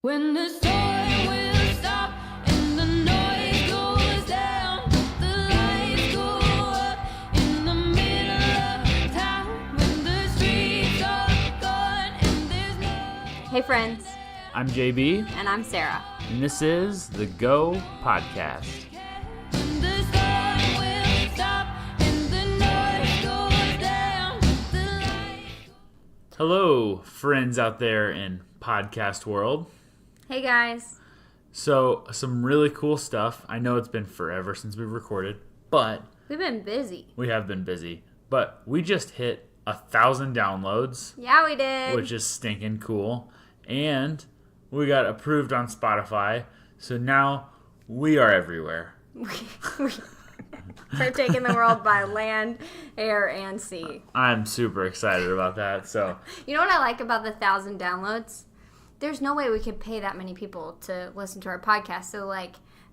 When the storm will stop and the noise goes down, the lights go up in the middle of town. When the streets are gone and there's no... Hey friends, I'm JB, and I'm Sarah. and this is the Go Podcast. When the storm will stop and the noise goes down, the lights... Hello, friends out there in podcast world. Hey guys. So, some really cool stuff. I know it's been forever since we've recorded, but We've been busy. we have been busy. But we just hit 1,000 downloads, Yeah, we did. which is stinking cool. And we got approved on Spotify, so now we are everywhere. We're taking the world by land, air, and sea. I'm super excited about that. So, You know what I like about the 1,000 downloads? There's no way we could pay that many people to listen to our podcast. So,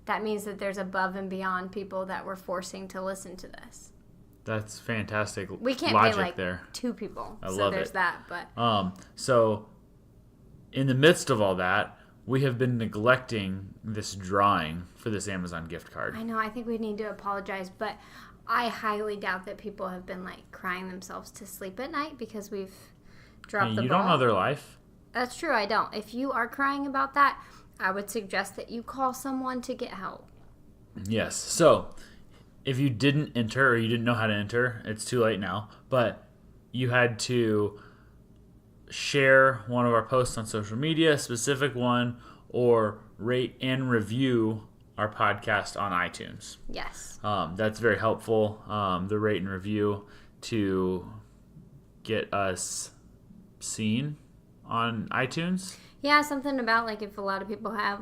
that means that there's above and beyond people that we're forcing to listen to this. that's fantastic We can't logic pay, there. 2 people. I so love there's it. that. But So, in the midst of all that, we have been neglecting this drawing for this Amazon gift card. I know, I think we need to apologize, but I highly doubt that people have been, crying themselves to sleep at night because we've dropped Hey, the you ball. don't know their life. That's true, I don't. If you are crying about that, I would suggest that you call someone to get help. Yes. So, if you didn't enter or you didn't know how to enter, it's too late now. But you had to share one of our posts on social media, a specific one, or rate and review our podcast on iTunes. Yes. That's very helpful, the rate and review, to get us seen on iTunes. Yeah, something about, if a lot of people have,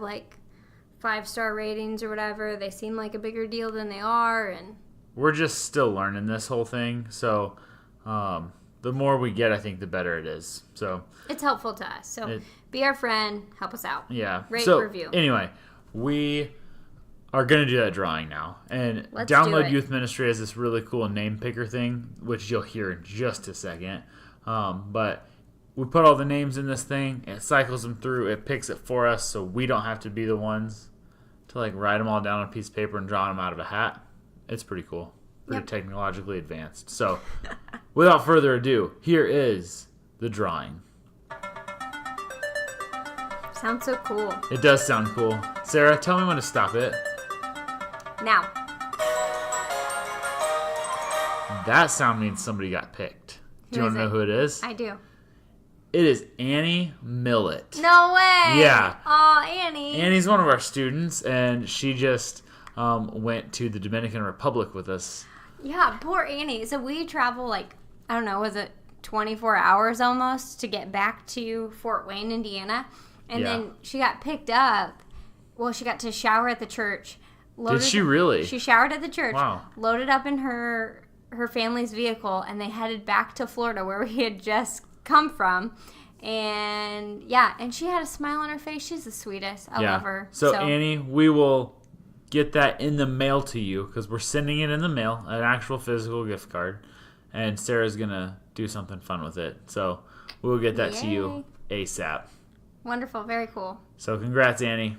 5-star ratings or whatever, they seem like a bigger deal than they are, and... We're just still learning this whole thing, so the more we get, I think the better it is. So It's helpful to us, so be our friend, help us out. yeah. Rate, so review. Anyway, we are going to do that drawing now. And Let's do Download it. Youth Ministry has this really cool name picker thing, which you'll hear in just a second. But we put all the names in this thing, it cycles them through, it picks it for us, so we don't have to be the ones to write them all down on a piece of paper and draw them out of a hat. It's pretty cool. Pretty Yep. technologically advanced. So, without further ado, here is the drawing. Sounds so cool. It does sound cool. Sarah, tell me when to stop it. Now, That sound means somebody got picked. Do you Who want to is know who it is? I do. It is Annie Millett. No way! Yeah. Aw, Annie. Annie's one of our students, and she just went to the Dominican Republic with us. Yeah, poor Annie. So we travel, I don't know, was it 24 hours almost to get back to Fort Wayne, Indiana? And Yeah. then she got picked up. Well, she got to shower at the church. Did she really? She showered at the church. Wow. Loaded up in her family's vehicle, and they headed back to Florida where we had just come from. And, yeah, and she had a smile on her face. She's the sweetest. I love her. So, Annie, we will get that in the mail to you because we're sending it in the mail, an actual physical gift card. And Sarah's going to do something fun with it. So, we'll get that to you ASAP. Wonderful. Very cool. So, congrats, Annie.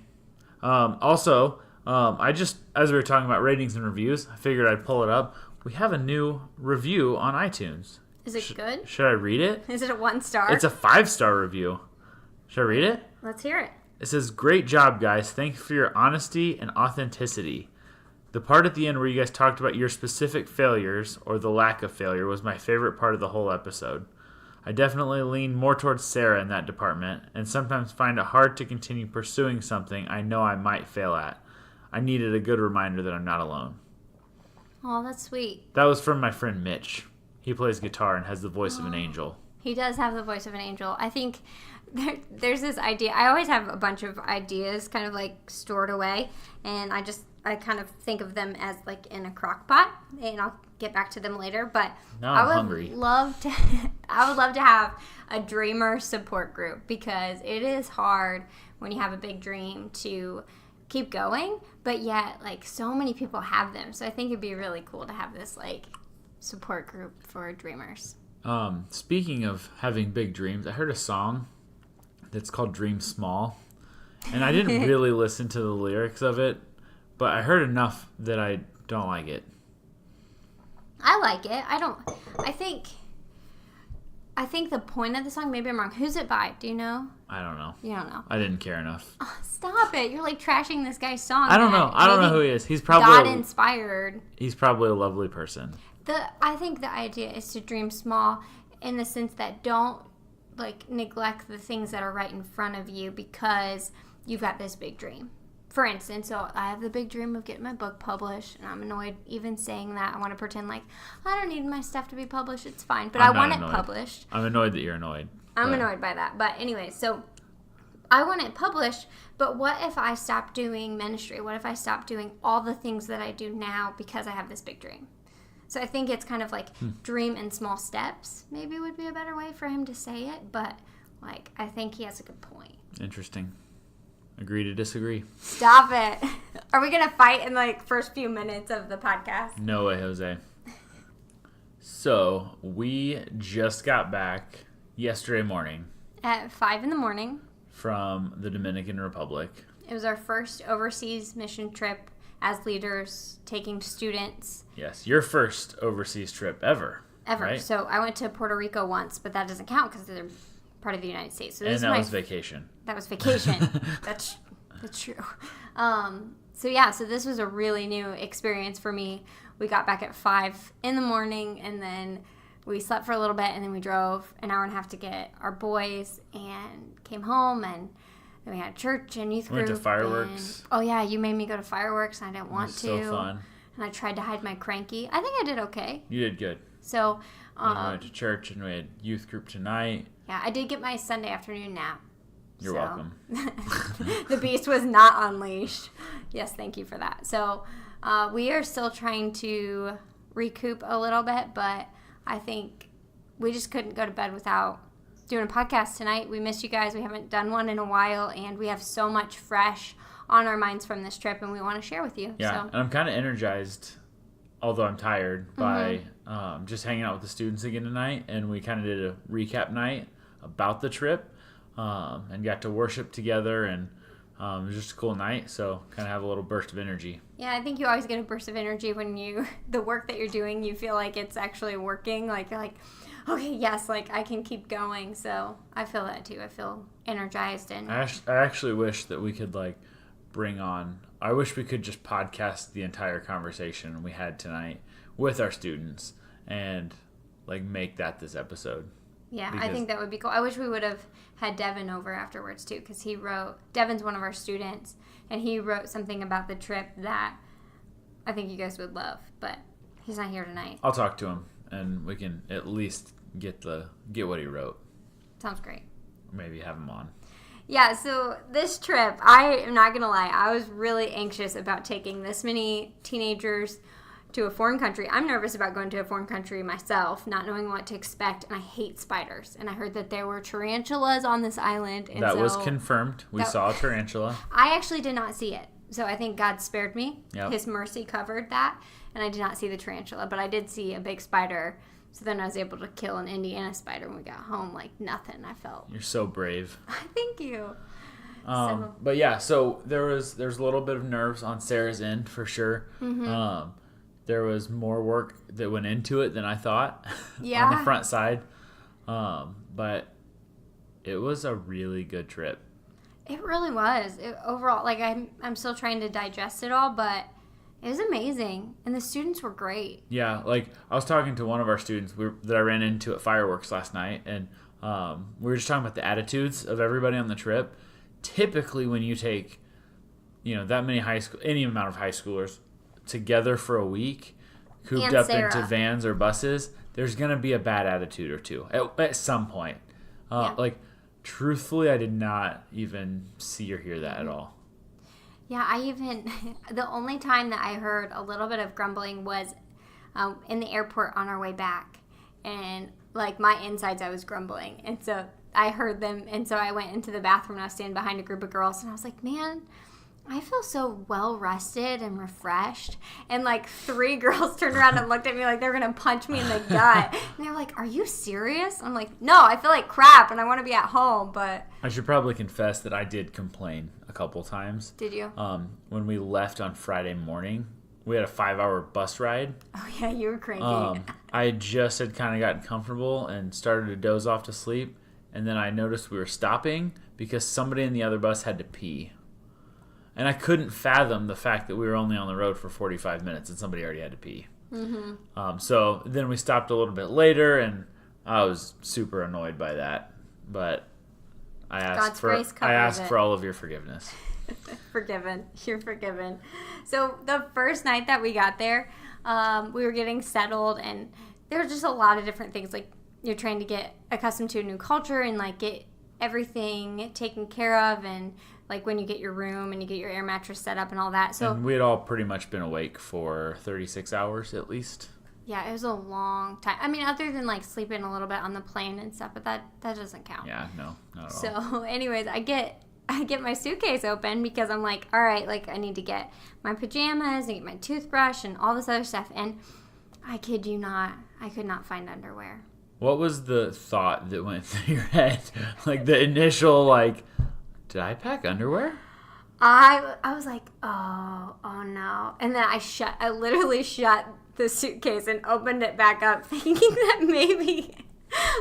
Also, I just, as we were talking about ratings and reviews, I figured I'd pull it up. We have a new review on iTunes. Is it good? Should I read it? Is it a 1-star? It's a 5-star review. Should I read it? Let's hear it. It says, "Great job, guys. Thanks for your honesty and authenticity. The part at the end where you guys talked about your specific failures, or the lack of failure, was my favorite part of the whole episode. I definitely lean more towards Sarah in that department, and sometimes find it hard to continue pursuing something I know I might fail at. I needed a good reminder that I'm not alone." Oh, that's sweet. That was from my friend Mitch. He plays guitar and has the voice of an angel. He does have the voice of an angel. I think there's this idea. I always have a bunch of ideas kind of stored away, and I kind of think of them as in a crock pot, and I'll get back to them later. But Now I I'm would hungry. love to I would love to have a dreamer support group, because it is hard when you have a big dream to keep going, but yet so many people have them. So I think it'd be really cool to have this support group for dreamers. Speaking of having big dreams, I heard a song that's called Dream Small. And I didn't really listen to the lyrics of it, but I heard enough that I don't like it. I like it. I think the point of the song, maybe I'm wrong. Who's it by? Do you know? I don't know. You don't know. I didn't care enough. Oh, stop it. You're like trashing this guy's song. I don't know. I don't know who he is. He's probably God inspired. He's probably a lovely person. I think the idea is to dream small in the sense that don't like neglect the things that are right in front of you because you've got this big dream. For instance, so I have the big dream of getting my book published, and I'm annoyed even saying that. I want to pretend like I don't need my stuff to be published. It's fine, but I want it published. I'm annoyed that you're annoyed. I'm annoyed by that. But anyway, so I want it published, but what if I stop doing ministry? What if I stop doing all the things that I do now because I have this big dream? So I think it's kind of like dream in small steps maybe would be a better way for him to say it, but like I think he has a good point. Interesting. Agree to disagree. Stop it. Are we going to fight in like first few minutes of the podcast? No way, Jose. So we just got back yesterday morning. At 5 a.m. From the Dominican Republic. It was our first overseas mission trip as leaders, taking students. Yes, your first overseas trip ever. Ever. Right? So I went to Puerto Rico once, but that doesn't count because they're part of the United States. So and that was vacation. That was vacation. That's true. So this was a really new experience for me. We got back at 5 a.m, and then we slept for a little bit, and then we drove an hour and a half to get our boys, and came home, and then we had church and youth group. Went to fireworks. You made me go to fireworks, and I didn't want to. So fun. And I tried to hide my cranky. I think I did okay. You did good. So we went to church, and we had youth group tonight. Yeah, I did get my Sunday afternoon nap. You're welcome. The beast was not unleashed. Yes, thank you for that. So we are still trying to recoup a little bit, but I think we just couldn't go to bed without doing a podcast tonight. We miss you guys. We haven't done one in a while, and we have so much fresh on our minds from this trip, and we want to share with you. Yeah, so. And I'm kind of energized, although I'm tired, by just hanging out with the students again tonight, and we kind of did a recap night about the trip, and got to worship together, and it was just a cool night, so kind of have a little burst of energy. Yeah, I think you always get a burst of energy when the work that you're doing, you feel like it's actually working, like you're like, okay, yes, like I can keep going, so I feel that too. I feel energized. And I actually wish that we could I wish we could just podcast the entire conversation we had tonight with our students and like make that this episode. Yeah, I think that would be cool. I wish we would have had Devin over afterwards, too, because Devin's one of our students, and he wrote something about the trip that I think you guys would love, but he's not here tonight. I'll talk to him, and we can at least get what he wrote. Sounds great. Maybe have him on. Yeah, so this trip, I am not going to lie, I was really anxious about taking this many teenagers to a foreign country. I'm nervous about going to a foreign country myself, not knowing what to expect, and I hate spiders. And I heard that there were tarantulas on this island. And that was confirmed. We saw a tarantula. I actually did not see it. So I think God spared me. Yep. His mercy covered that. And I did not see the tarantula, but I did see a big spider. So then I was able to kill an Indiana spider when we got home like nothing. I felt. You're so brave. Thank you. But yeah, so there's a little bit of nerves on Sarah's end for sure. Mm-hmm. There was more work that went into it than I thought on the front side. But it was a really good trip. It really was. Overall, like I'm still trying to digest it all, but it was amazing. And the students were great. Yeah, like I was talking to one of our students that I ran into at Fireworks last night, and we were just talking about the attitudes of everybody on the trip. Typically when you take, that many any amount of high schoolers together for a week, cooped up into vans or buses, there's going to be a bad attitude or two at some point. Like, truthfully, I did not even see or hear that at all. Yeah, the only time that I heard a little bit of grumbling was in the airport on our way back. And, like, my insides, I was grumbling. And so I heard them, and so I went into the bathroom, and I was standing behind a group of girls, and I was like, man, I feel so well rested and refreshed. And like 3 girls turned around and looked at me like they were going to punch me in the gut. And they were like, "Are you serious?" I'm like, "No, I feel like crap and I want to be at home." But I should probably confess that I did complain a couple times. did you? When we left on Friday morning, we had a 5-hour bus ride. Oh, yeah, you were cranky. I just had kind of gotten comfortable and started to doze off to sleep. And then I noticed we were stopping because somebody in the other bus had to pee. And I couldn't fathom the fact that we were only on the road for 45 minutes and somebody already had to pee. Mm-hmm. So then we stopped a little bit later, and I was super annoyed by that. But I asked for all of your forgiveness. Forgiven. You're forgiven. So the first night that we got there, we were getting settled, and there were just a lot of different things. Like, you're trying to get accustomed to a new culture and, like, get everything taken care of, and like when you get your room and you get your air mattress set up and all that. So and we had all pretty much been awake for 36 hours at least. Yeah, it was a long time. I mean, other than like sleeping a little bit on the plane and stuff, but that doesn't count. Yeah, no, not at all. So anyways, I get my suitcase open because I'm like, all right, like I need to get my pajamas and get my toothbrush and all this other stuff. And I kid you not, I could not find underwear. What was the thought that went through your head? Like the initial, like, did I pack underwear? I was like, oh no. And then I literally shut the suitcase and opened it back up thinking that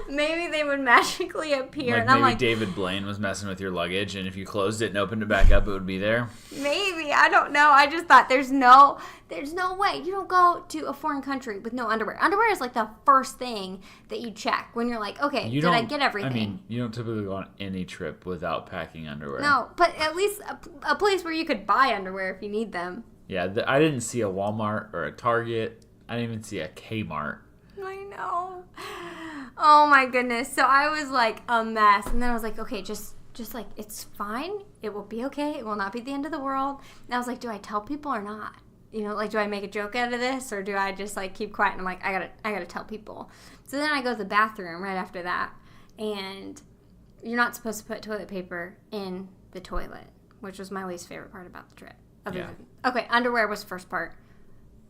maybe they would magically appear. Like and I'm maybe like, David Blaine was messing with your luggage, and if you closed it and opened it back up, it would be there. Maybe. I don't know. I just thought there's no way. You don't go to a foreign country with no underwear. Underwear is like the first thing that you check when you're like, okay, did I get everything? I mean, you don't typically go on any trip without packing underwear. No, but at least a place where you could buy underwear if you need them. Yeah, I didn't see a Walmart or a Target. I didn't even see a Kmart. I know. Oh my goodness. So I was like a mess. And then I was like, okay, just like, it's fine. It will be okay. It will not be the end of the world. And I was like, do I tell people or not? You know, like, do I make a joke out of this or do I just like keep quiet? And I'm like, I gotta tell people. So then I go to the bathroom right after that. And you're not supposed to put toilet paper in the toilet, which was my least favorite part about the trip. Okay, underwear was the first part.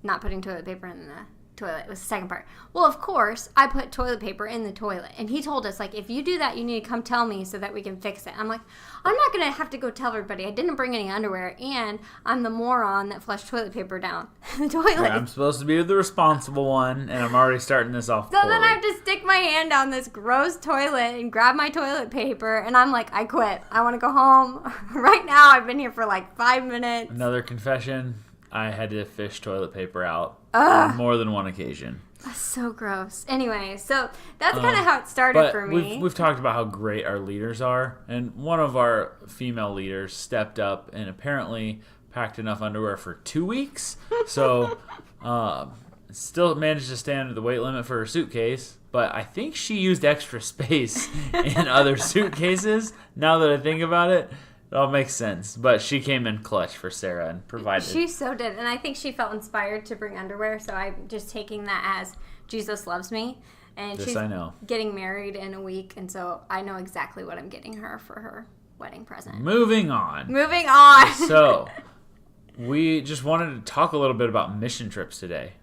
Not putting toilet paper in the toilet was the second part. Well, of course, I put toilet paper in the toilet. And he told us, like, if you do that, you need to come tell me so that we can fix it. I'm like, I'm not going to have to go tell everybody. I didn't bring any underwear, and I'm the moron that flushed toilet paper down the toilet. Yeah, I'm supposed to be the responsible one, and I'm already starting this off So poorly. then I have to stick my hand down this gross toilet and grab my toilet paper, and I'm like, I quit. I want to go home. Right now, I've been here for like 5 minutes. Another confession, I had to fish toilet paper out on more than one occasion. That's so gross. Anyway, so that's kind of how it started for me. We've talked about how great our leaders are, and one of our female leaders stepped up and apparently packed enough underwear for 2 weeks. So still managed to stand the weight limit for her suitcase, but I think she used extra space in other suitcases. Now that I think about it, it all makes sense. But she came in clutch for Sarah and provided. She so did. And I think she felt inspired to bring underwear. So I'm just taking that as Jesus loves me. And This she's I know. getting married in a week. And so I know exactly what I'm getting her for her wedding present. Moving on. Moving on. So, we just wanted to talk a little bit about mission trips today.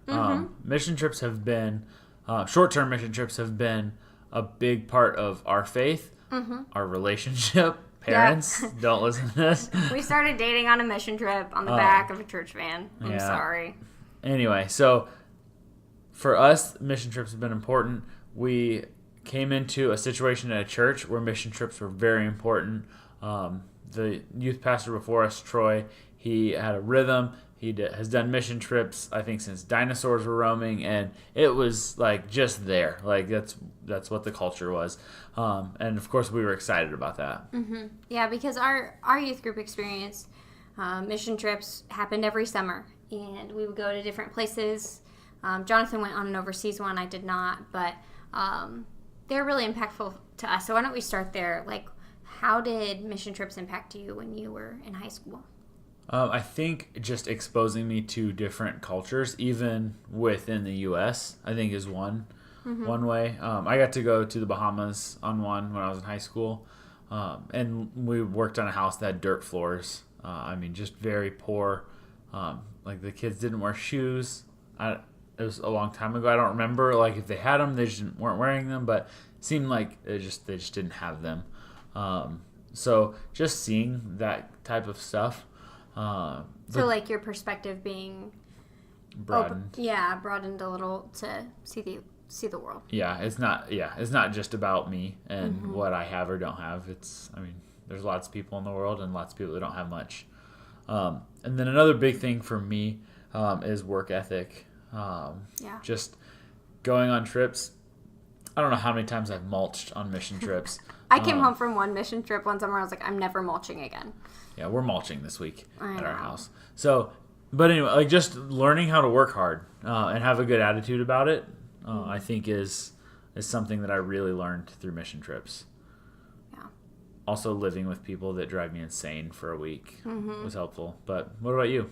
Mission trips have been, short-term mission trips have been a big part of our faith, our relationship. Parents, don't listen to this. We started dating on a mission trip on the back of a church van. I'm sorry. Anyway, so for us, mission trips have been important. We came into a situation at a church where mission trips were very important. The youth pastor before us, Troy, he had a rhythm. He has done mission trips, I think, since dinosaurs were roaming, and it was like just there. Like that's what the culture was, and of course we were excited about that. Mm-hmm. Yeah, because our youth group experience, mission trips happened every summer, and we would go to different places. Jonathan went on an overseas one. I did not, but they're really impactful to us. So why don't we start there? Like, how did mission trips impact you when you were in high school? I think just exposing me to different cultures, even within the U.S., I think is one way. I got to go to the Bahamas on one when I was in high school, and we worked on a house that had dirt floors, Just very poor. Like the kids didn't wear shoes. It was a long time ago. I don't remember like if they had them, they just weren't wearing them, but it seemed like they just didn't have them. So just seeing that type of stuff. So like your perspective being broadened. Broadened a little to see the world. It's not just about me and what I have or don't have. There's lots of people in the world and lots of people that don't have much. And then another big thing for me is work ethic. Just going on trips. I don't know how many times I've mulched on mission trips. I came home from one mission trip one summer. I was like, I'm never mulching again. Yeah, we're mulching this week at our house. So, but anyway, like just learning how to work hard and have a good attitude about it, I think is something that I really learned through mission trips. Yeah. Also, living with people that drive me insane for a week was helpful. But what about you?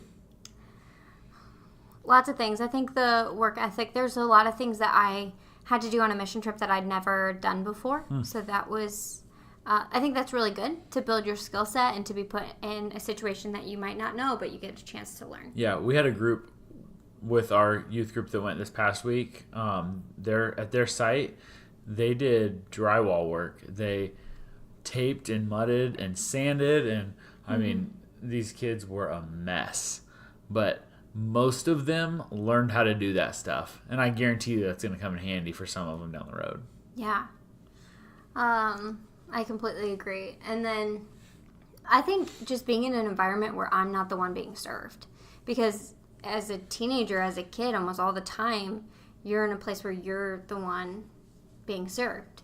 Lots of things. I think the work ethic, there's a lot of things that I had to do on a mission trip that I'd never done before. So that was, I think that's really good to build your skill set and to be put in a situation that you might not know, but you get a chance to learn. Yeah, we had a group with our youth group that went this past week. At their site, they did drywall work. They taped and mudded and sanded, and these kids were a mess. But most of them learned how to do that stuff, and I guarantee you that's going to come in handy for some of them down the road. Yeah. I completely agree. And then I think just being in an environment where I'm not the one being served, because as a teenager, as a kid, almost all the time, you're in a place where you're the one being served.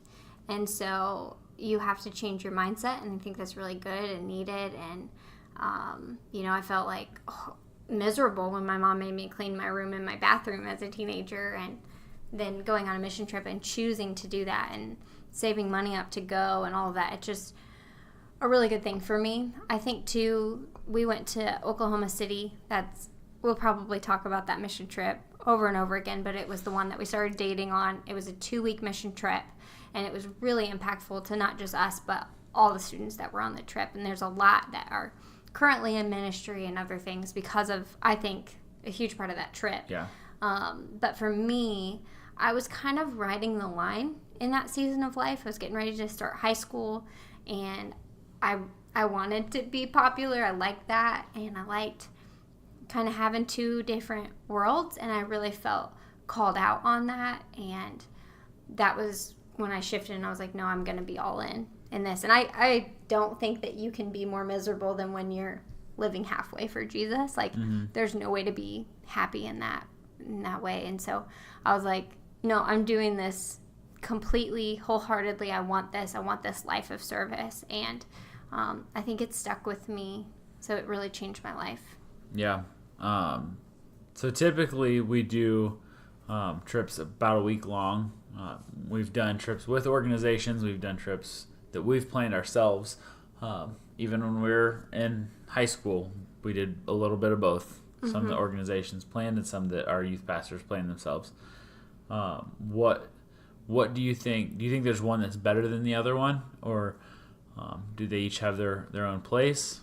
And so you have to change your mindset, and I think that's really good and needed. And, I felt like miserable when my mom made me clean my room and my bathroom as a teenager, and then going on a mission trip and choosing to do that and saving money up to go and all of that. It's just a really good thing for me. I think, too, we went to Oklahoma City. We'll probably talk about that mission trip over and over again, but it was the one that we started dating on. It was a 2-week mission trip, and it was really impactful to not just us, but all the students that were on the trip. And there's a lot that are currently in ministry and other things because of, I think, a huge part of that trip. Yeah. But for me, I was kind of riding the line in that season of life. I was getting ready to start high school, and I wanted to be popular. I liked that, and I liked kind of having 2 different worlds, and I really felt called out on that. And that was when I shifted, and I was like, no, I'm going to be all in this. And I don't think that you can be more miserable than when you're living halfway for Jesus. Like, there's no way to be happy in that way. And so I was like, no, I'm doing this completely, wholeheartedly. I want this life of service. And I think it stuck with me. So it really changed my life. Yeah. So typically we do trips about a week long. We've done trips with organizations. We've done trips that we've planned ourselves. Even when we were in high school, we did a little bit of both. Some that organizations planned and some that our youth pastors planned themselves. What do you think? Do you think there's one that's better than the other one? Or do they each have their own place?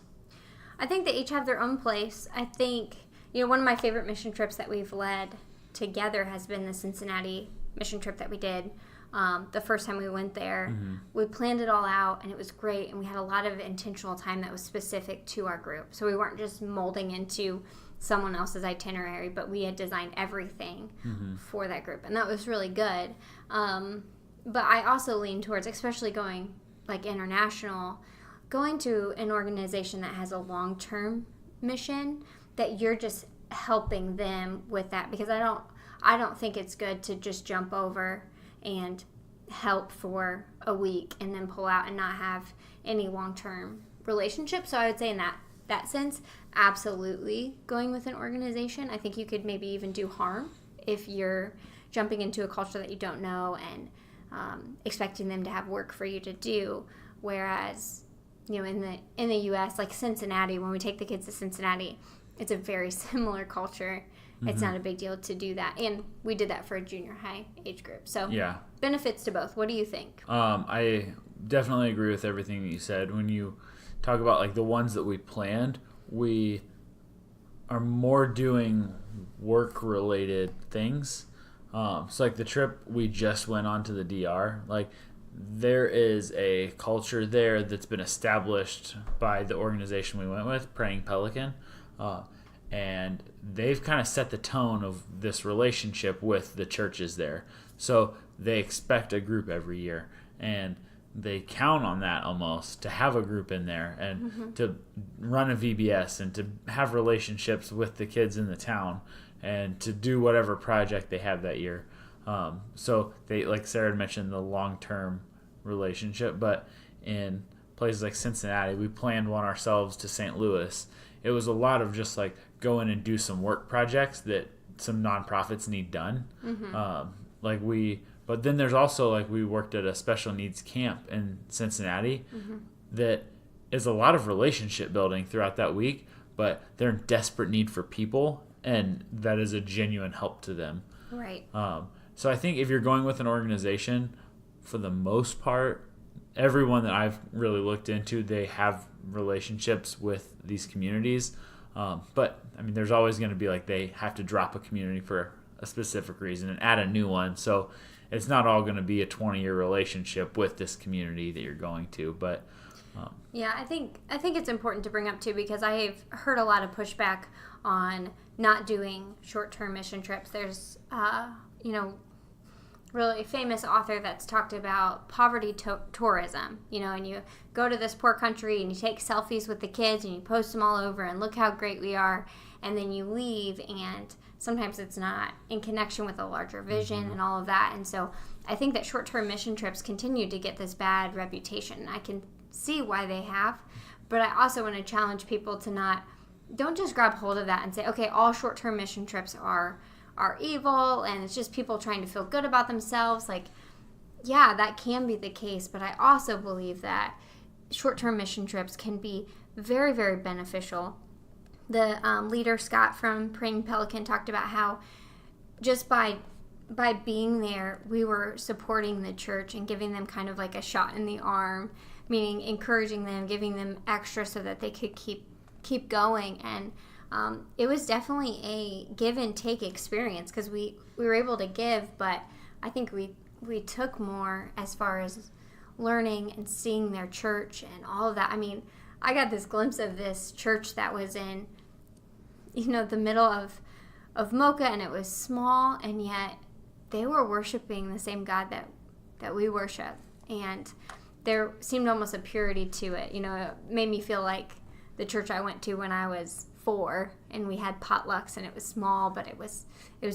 I think they each have their own place. I think, one of my favorite mission trips that we've led together has been the Cincinnati mission trip that we did. The first time we went there, we planned it all out, and it was great, and we had a lot of intentional time that was specific to our group. So we weren't just molding into someone else's itinerary, but we had designed everything for that group, and that was really good. But I also lean towards, especially going like international, going to an organization that has a long-term mission, that you're just helping them with that, because I don't think it's good to just jump over and help for a week and then pull out and not have any long-term relationship. So I would say in that sense, absolutely going with an organization. I think you could maybe even do harm if you're jumping into a culture that you don't know and expecting them to have work for you to do. Whereas, in the U.S., like Cincinnati, when we take the kids to Cincinnati, it's a very similar culture. It's not a big deal to do that. And we did that for a junior high age group. So yeah, benefits to both. What do you think? I definitely agree with everything that you said. When you talk about like the ones that we planned, we are more doing work-related things. So like the trip we just went on to the DR, like there is a culture there that's been established by the organization we went with, Praying Pelican, and they've kind of set the tone of this relationship with the churches there. So they expect a group every year, and they count on that almost to have a group in there and to run a VBS and to have relationships with the kids in the town and to do whatever project they have that year. So they, like Sarah had mentioned, the long-term relationship, but in places like Cincinnati, we planned one ourselves to St. Louis. It was a lot of just like go in and do some work projects that some nonprofits need done. But then there's also like we worked at a special needs camp in Cincinnati that is a lot of relationship building throughout that week, but they're in desperate need for people, and that is a genuine help to them. Right. So I think if you're going with an organization, for the most part, everyone that I've really looked into, they have relationships with these communities. But I mean, there's always going to be like they have to drop a community for a specific reason and add a new one. So it's not all going to be a 20-year relationship with this community that you're going to. But yeah, I think it's important to bring up too, because I've heard a lot of pushback on not doing short-term mission trips. There's really famous author that's talked about poverty tourism, and you go to this poor country and you take selfies with the kids and you post them all over and look how great we are, and then you leave and sometimes it's not in connection with a larger vision and all of that. And so I think that short-term mission trips continue to get this bad reputation. I can see why they have, but I also want to challenge people to don't just grab hold of that and say, okay, all short-term mission trips are evil and it's just people trying to feel good about themselves. Like, yeah, that can be the case, but I also believe that short-term mission trips can be very, very beneficial. The leader, Scott, from Praying Pelican, talked about how just by being there, we were supporting the church and giving them kind of like a shot in the arm, meaning encouraging them, giving them extra so that they could keep going. And it was definitely a give and take experience, because we were able to give, but I think we took more as far as learning and seeing their church and all of that. I mean, I got this glimpse of this church that was in, the middle of Mocha, and it was small, and yet they were worshiping the same God that we worship. And there seemed almost a purity to it. It made me feel like the church I went to when I was 4, and we had potlucks, and it was small, but it was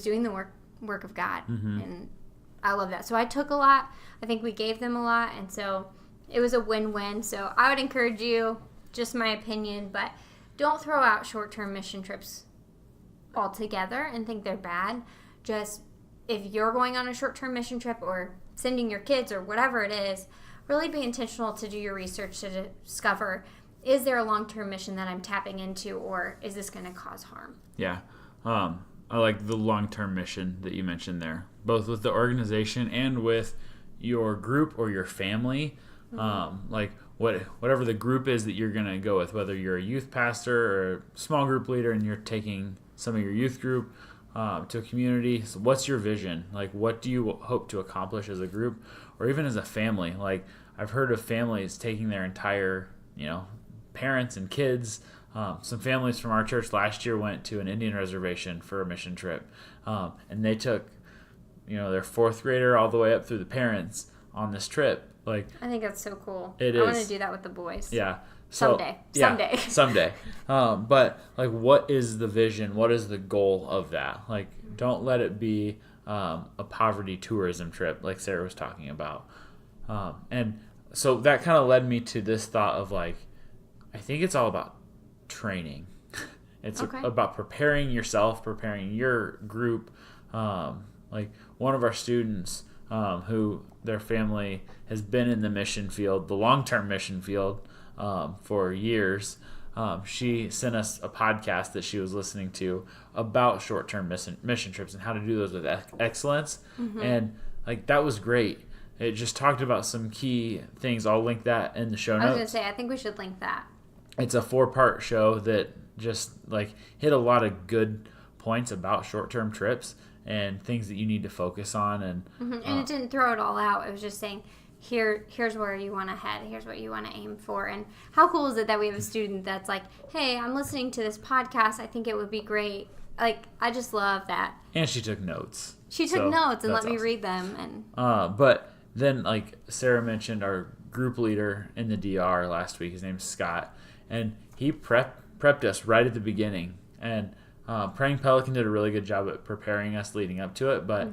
doing the work of God. And I love that. So I took a lot. I think we gave them a lot, and so it was a win-win. So I would encourage you, just my opinion, but don't throw out short-term mission trips altogether and think they're bad. Just if you're going on a short-term mission trip or sending your kids or whatever it is, really be intentional to do your research to discover, is there a long-term mission that I'm tapping into, or is this going to cause harm? Yeah. I like the long-term mission that you mentioned there, both with the organization and with your group or your family. Like whatever the group is that you're going to go with, whether you're a youth pastor or a small group leader and you're taking some of your youth group to a community. So what's your vision? Like, what do you hope to accomplish as a group or even as a family? Like, I've heard of families taking their entire, parents and kids. Some families from our church last year went to an Indian reservation for a mission trip, and they took, their 4th grader all the way up through the parents on this trip. Like, I think that's so cool. I want to do that with the boys. Yeah. Someday. But like, what is the vision? What is the goal of that? Like, don't let it be a poverty tourism trip like Sarah was talking about. And so that kind of led me to this thought of like, I think it's all about training. It's about preparing yourself, preparing your group. Like one of our students who their family has been in the mission field, the long-term mission field, for years. She sent us a podcast that she was listening to about short-term mission trips and how to do those with excellence. And like, that was great. It just talked about some key things. I'll link that in the show notes. I was going to say, I think we should link that. it's a 4-part show that just like hit a lot of good points about short-term trips and things that you need to focus on. And And it didn't throw it all out. It was just saying, here's where you want to head. Here's what you want to aim for. And how cool is it that we have a student that's like, hey, I'm listening to this podcast. I think it would be great. Like, I just love that. and she took notes. She took So notes and let that's me awesome. read them. And But then, like Sarah mentioned, our group leader in the DR last week, his name's Scott, and he prepped us right at the beginning. And Praying Pelican did a really good job at preparing us leading up to it. But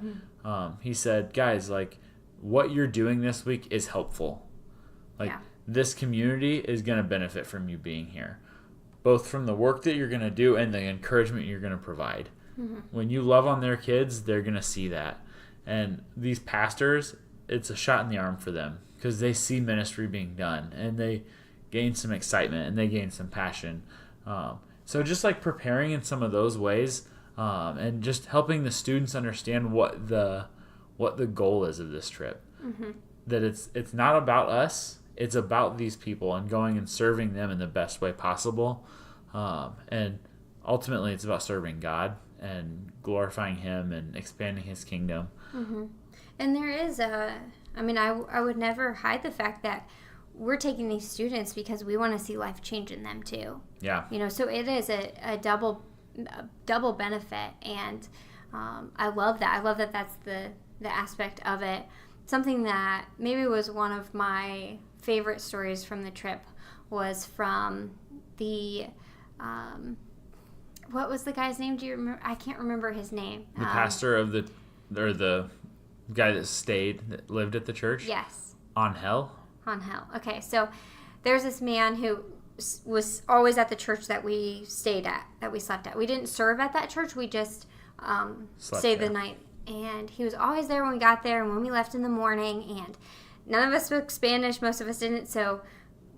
he said, guys, like, what you're doing this week is helpful. Like, Yeah. this community is going to benefit from you being here, both from the work that you're going to do and the encouragement you're going to provide. When you love on their kids, they're going to see that. And these pastors, it's a shot in the arm for them because they see ministry being done and they gain some excitement and they gain some passion. So just like preparing in some of those ways and just helping the students understand what the goal is of this trip. That it's not about us, it's about these people and going and serving them in the best way possible. And ultimately it's about serving God and glorifying Him and expanding His kingdom. And there is I would never hide the fact that we're taking these students because we want to see life change in them too. Yeah. So it is a double benefit, and I love that. I love that that's the aspect of it. Something that maybe was one of my favorite stories from the trip was from the what was the guy's name? Do you remember? I can't remember his name. The pastor of the guy that lived at the church? Yes. On hell? On hell. Okay, so there's this man who was always at the church that we stayed at, that we slept at. We didn't serve at that church. We just stayed the night. And he was always there when we got there and when we left in the morning. And none of us spoke Spanish. Most of us didn't, so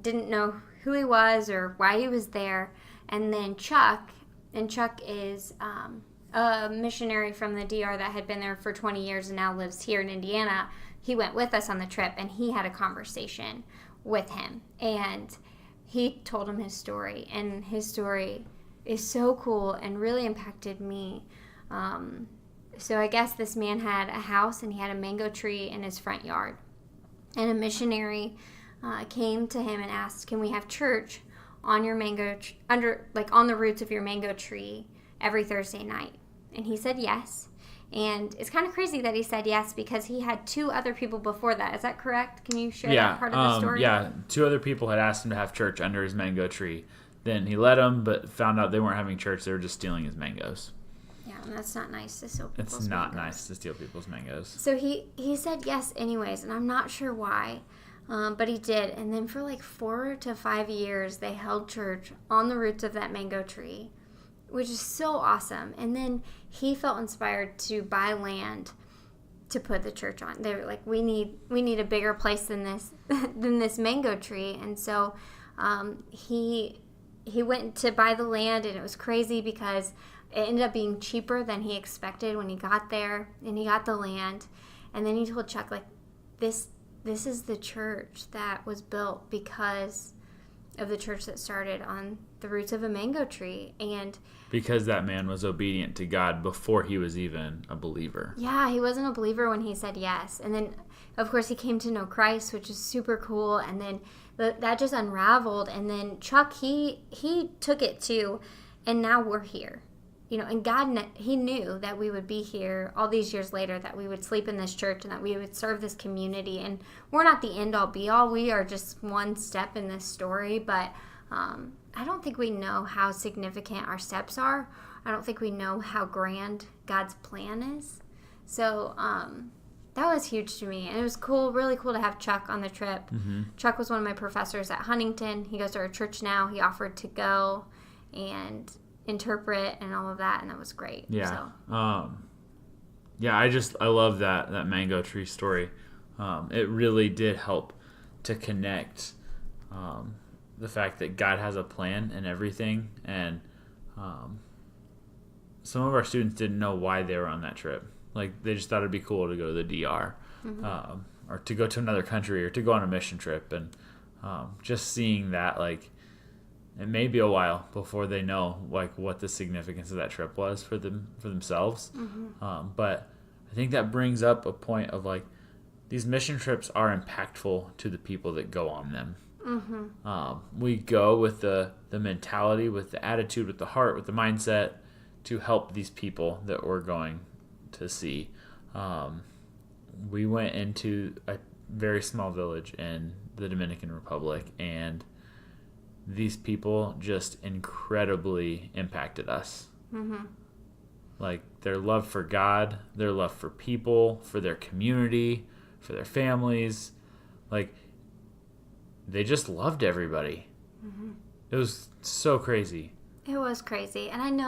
didn't know who he was or why he was there. And then Chuck is a missionary from the DR that had been there for 20 years and now lives here in Indiana. He went with us on the trip, and he had a conversation with him. And he told him his story, and his story is so cool and really impacted me. So I guess this man had a house, and he had a mango tree in his front yard. And a missionary came to him and asked, "Can we have church on your on the roots of your mango tree every Thursday night?" And he said yes. And it's kind of crazy that he said yes because he had 2 other people before that. Is that correct? Can you share that part of the story? Yeah, 2 other people had asked him to have church under his mango tree. Then he let them, but found out they weren't having church. They were just stealing his mangoes. Yeah, and that's not nice to steal people's It's not mangoes. nice to steal people's mangoes. So he said yes anyways, and I'm not sure why, but he did. And then for like 4 to 5 years, they held church on the roots of that mango tree, which is so awesome. And then he felt inspired to buy land to put the church on. They were like, we need a bigger place than this mango tree. And so he went to buy the land, and it was crazy because it ended up being cheaper than he expected when he got there, and he got the land. And then he told Chuck, like, this is the church that was built because of the church that started on the roots of a mango tree. And Because that man was obedient to God before he was even a believer. yeah, he wasn't a believer when he said yes. And then, of course, he came to know Christ, which is super cool. And then that just unraveled. And then Chuck, he took it too. And now we're here. And God, he knew that we would be here all these years later, that we would sleep in this church and that we would serve this community. And we're not the end all be all. We are just one step in this story. But I don't think we know how significant our steps are. I don't think we know how grand God's plan is. So that was huge to me. And it was cool, really cool to have Chuck on the trip. Mm-hmm. Chuck was one of my professors at Huntington. He goes to our church now. He offered to go and interpret and all of that, and that was great. Yeah. So. I love that mango tree story. It really did help to connect the fact that God has a plan and everything, and some of our students didn't know why they were on that trip. Like, they just thought it'd be cool to go to the DR, or to go to another country, or to go on a mission trip, and just seeing that, like, it may be a while before they know like what the significance of that trip was for themselves. But I think that brings up a point of like these mission trips are impactful to the people that go on them. We go with the mentality, with the attitude, with the heart, with the mindset to help these people that we're going to see. We went into a very small village in the Dominican Republic, and these people just incredibly impacted us. Like their love for God, their love for people, for their community, for their families. Like they just loved everybody. It was so crazy. It was crazy. And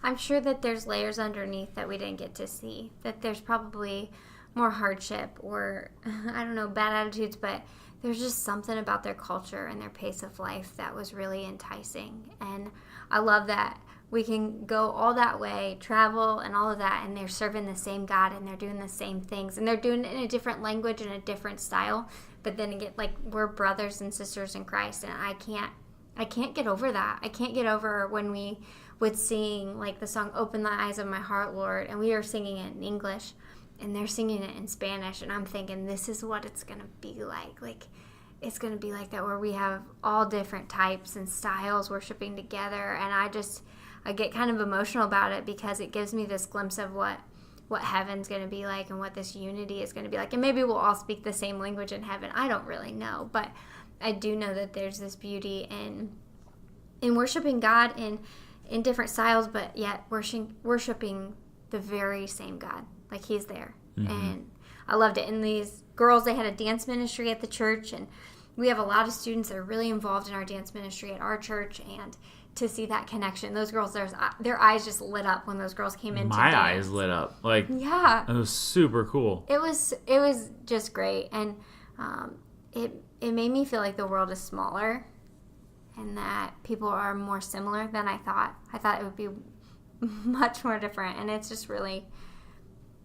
I'm sure that there's layers underneath that we didn't get to see. That there's probably more hardship or, I don't know, bad attitudes, but there's just something about their culture and their pace of life that was really enticing. And I love that we can go all that way, travel and all of that, and they're serving the same God and they're doing the same things. And they're doing it in a different language and a different style. But then again, like, we're brothers and sisters in Christ, and I can't get over that. I can't get over when we would sing, like, the song, Open the Eyes of My Heart, Lord, and we are singing it in English, and they're singing it in Spanish, and I'm thinking, this is what it's going to be like. Like, it's going to be like that, where we have all different types and styles worshiping together, and I get kind of emotional about it because it gives me this glimpse of what heaven's going to be like and what this unity is going to be like. And maybe we'll all speak the same language in heaven. I don't really know, but I do know that there's this beauty in worshiping God in different styles, but yet worshiping the very same God. Like, he's there. And I loved it. And these girls, they had a dance ministry at the church, and we have a lot of students that are really involved in our dance ministry at our church, and to see that connection, those girls, their eyes just lit up when those girls came in. My eyes lit up. Like, yeah, it was super cool. It was just great, and it made me feel like the world is smaller, and that people are more similar than I thought. I thought it would be much more different, and it's just really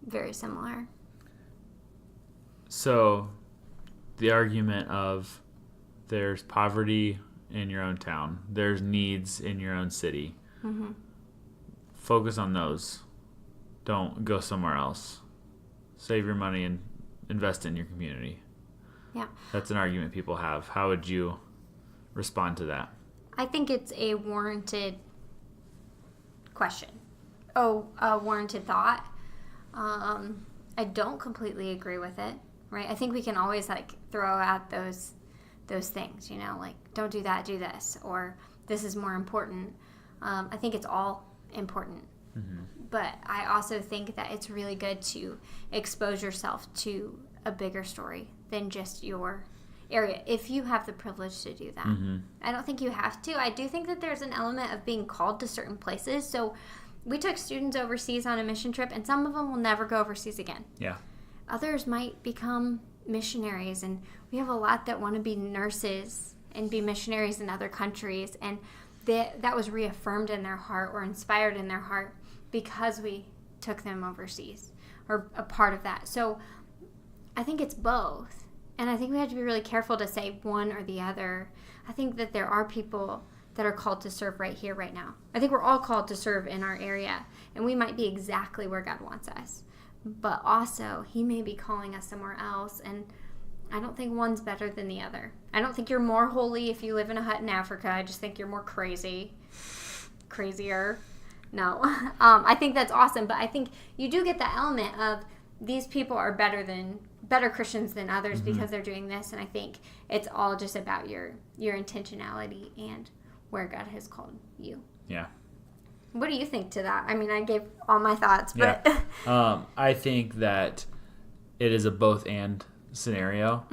very similar. So, the argument of there's poverty in your own town, there's needs in your own city. Focus on those. Don't go somewhere else. Save your money and invest in your community. Yeah. That's an argument people have. How would you respond to that? I think it's a warranted question. A warranted thought. I don't completely agree with it, right? I think we can always, like, throw out those things, you know, like, don't do that, do this, or this is more important. I think it's all important. But I also think that it's really good to expose yourself to a bigger story than just your area, if you have the privilege to do that. I don't think you have to. I do think that there's an element of being called to certain places. So we took students overseas on a mission trip, and some of them will never go overseas again. Yeah. Others might become missionaries, and we have a lot that want to be nurses and be missionaries in other countries, and that was reaffirmed in their heart or inspired in their heart because we took them overseas, or a part of that. So I think it's both, and I think we have to be really careful to say one or the other. I think that there are people that are called to serve right here, right now. I think we're all called to serve in our area, and we might be exactly where God wants us. But also, he may be calling us somewhere else, and I don't think one's better than the other. I don't think you're more holy if you live in a hut in Africa. I just think you're more crazier. No. I think that's awesome, but I think you do get the element of these people are better Christians than others because they're doing this, and I think it's all just about your intentionality and where God has called you. Yeah. What do you think to that? I mean, I gave all my thoughts, but... Yeah. I think that it is a both-and scenario.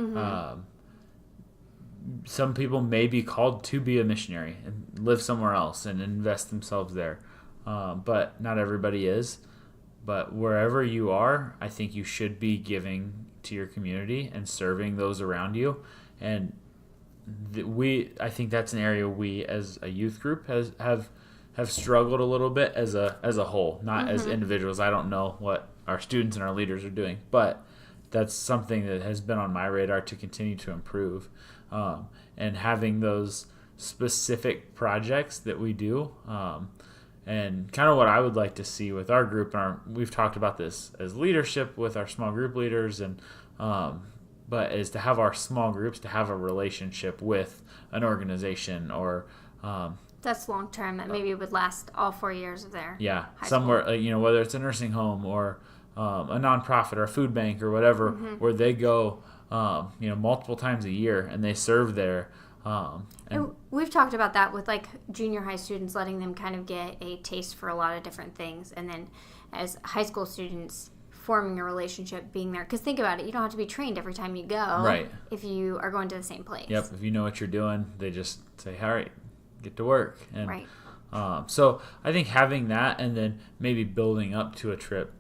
Some people may be called to be a missionary and live somewhere else and invest themselves there. But not everybody is. But wherever you are, I think you should be giving to your community and serving those around you. And I think that's an area we as a youth group have struggled a little bit as a whole, not as individuals. I don't know what our students and our leaders are doing, but that's something that has been on my radar to continue to improve. And having those specific projects that we do. And kind of what I would like to see with our group, and we've talked about this as leadership with our small group leaders, and but is to have our small groups to have a relationship with an organization or that's long term. That maybe would last all 4 years of their high somewhere school. Whether it's a nursing home or a nonprofit or a food bank or whatever, where they go multiple times a year and they serve there. And we've talked about that with like junior high students, letting them kind of get a taste for a lot of different things, and then as high school students forming a relationship, being there. Because think about it, you don't have to be trained every time you go, right? If you are going to the same place. Yep. If you know what you're doing, they just say, "All right, get to work." And right. So I think having that, and then maybe building up to a trip,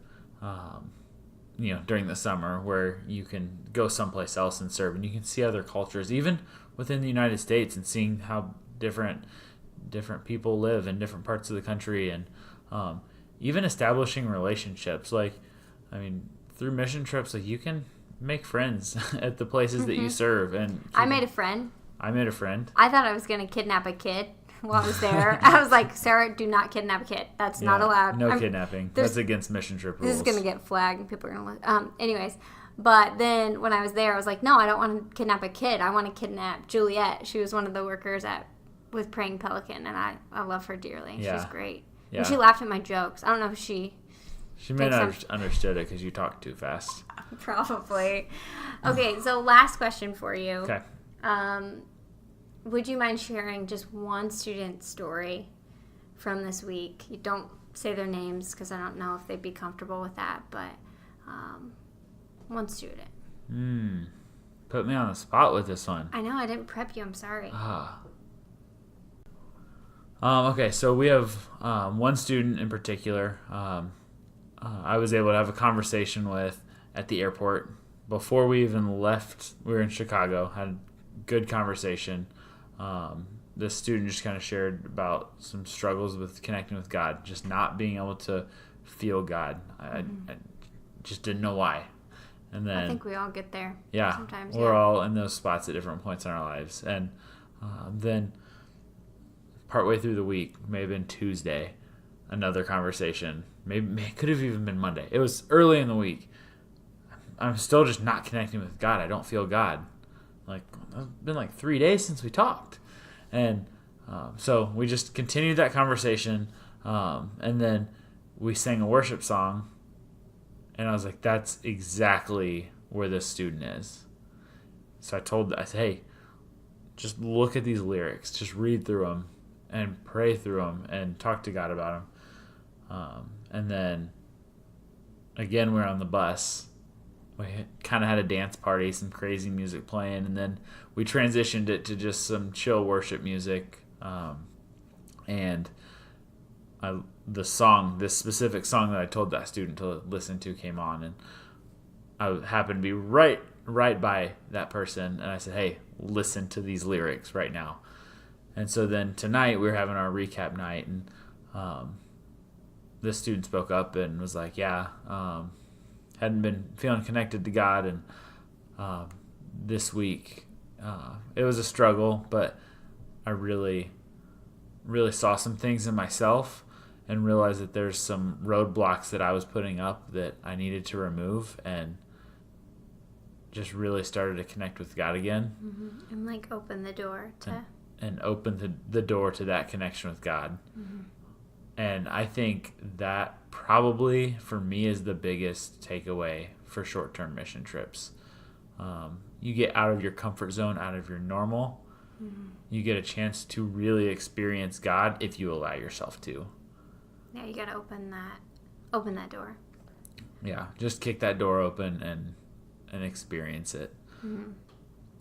during the summer where you can go someplace else and serve, and you can see other cultures, even within the United States, and seeing how different people live in different parts of the country, and even establishing relationships. Like, I mean, through mission trips, like you can make friends at the places that you serve. And I made a friend. I thought I was going to kidnap a kid while I was there. I was like, Sarah, do not kidnap a kid. That's not allowed. No kidnapping. That's against mission trip rules. This is going to get flagged, and people are going to look. Anyways, but then when I was there, I was like, no, I don't want to kidnap a kid. I want to kidnap Juliet. She was one of the workers with Praying Pelican, and I love her dearly. Yeah. She's great. Yeah. And she laughed at my jokes. I don't know if she may not have understood it because you talk too fast. Probably. Okay, so last question for you. Okay. Would you mind sharing just one student story from this week? You don't say their names because I don't know if they'd be comfortable with that, but one student. Put me on the spot with this one. I know, I didn't prep you. I'm sorry. Okay, so we have one student in particular I was able to have a conversation with at the airport. Before we even left, we were in Chicago, had a good conversation. This student just kind of shared about some struggles with connecting with God, just not being able to feel God. I just didn't know why. And then I think we all get there. Yeah, sometimes we're all in those spots at different points in our lives. And then partway through the week, maybe been Tuesday, another conversation. Maybe it could have even been Monday. It was early in the week. I'm still just not connecting with God. I don't feel God. Like, it's been like 3 days since we talked. And so we just continued that conversation. And then we sang a worship song. And I was like, that's exactly where this student is. So I said, hey, just look at these lyrics. Just read through them and pray through them and talk to God about them. And then, again, we're on the bus. We kind of had a dance party, some crazy music playing, and then we transitioned it to just some chill worship music. And this specific song that I told that student to listen to came on, and I happened to be right by that person, and I said, hey, listen to these lyrics right now. And so then tonight we were having our recap night, and this student spoke up and was like, hadn't been feeling connected to God, and this week it was a struggle, but I really, really saw some things in myself and realized that there's some roadblocks that I was putting up that I needed to remove, and just really started to connect with God again. Mm-hmm. And like open the door to... And open the door to that connection with God. Mm-hmm. And I think that probably, for me, is the biggest takeaway for short-term mission trips. You get out of your comfort zone, out of your normal. Mm-hmm. You get a chance to really experience God if you allow yourself to. Yeah, you got to open that door. Yeah, just kick that door open and experience it. Mm-hmm.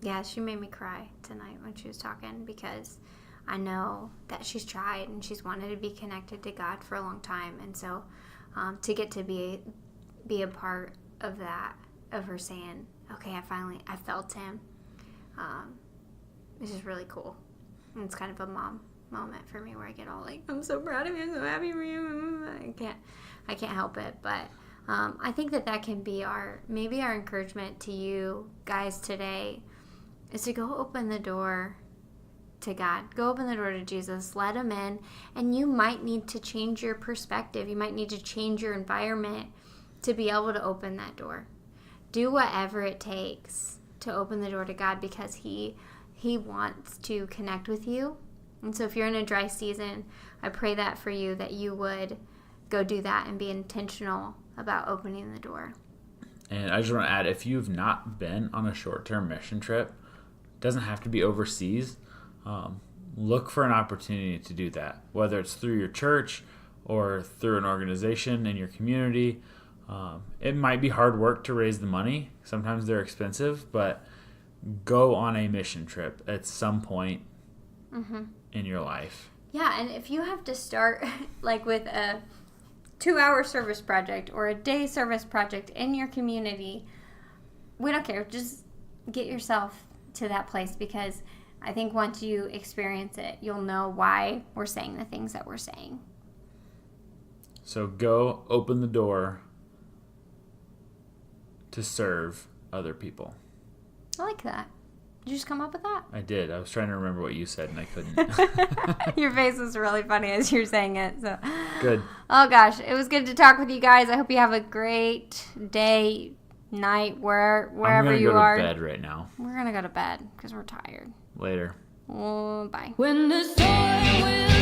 Yeah, she made me cry tonight when she was talking, because I know that she's tried and she's wanted to be connected to God for a long time. And so to get to be a part of that, of her saying, okay, I felt him, it's just really cool. And it's kind of a mom moment for me where I get all like, I'm so proud of you, I'm so happy for you. I can't help it. But I think that can be our encouragement to you guys today, is to go open the door to God. Go open the door to Jesus. Let him in. And you might need to change your perspective. You might need to change your environment to be able to open that door. Do whatever it takes to open the door to God, because he wants to connect with you. And so if you're in a dry season, I pray that for you, that you would go do that and be intentional about opening the door. And I just want to add, if you've not been on a short-term mission trip, it doesn't have to be overseas. Look for an opportunity to do that, whether it's through your church or through an organization in your community. It might be hard work to raise the money. Sometimes they're expensive, but go on a mission trip at some point in your life. Yeah, and if you have to start like with a 2-hour service project or a day service project in your community, we don't care. Just get yourself to that place, because I think once you experience it, you'll know why we're saying the things that we're saying. So go open the door to serve other people. I like that. Did you just come up with that? I did. I was trying to remember what you said, and I couldn't. Your face was really funny as you're saying it. So Good. Oh gosh, it was good to talk with you guys. I hope you have a great day, night, wherever you are. I'm going to go to bed right now. We're gonna go to bed because we're tired. Later. Bye. When the storm will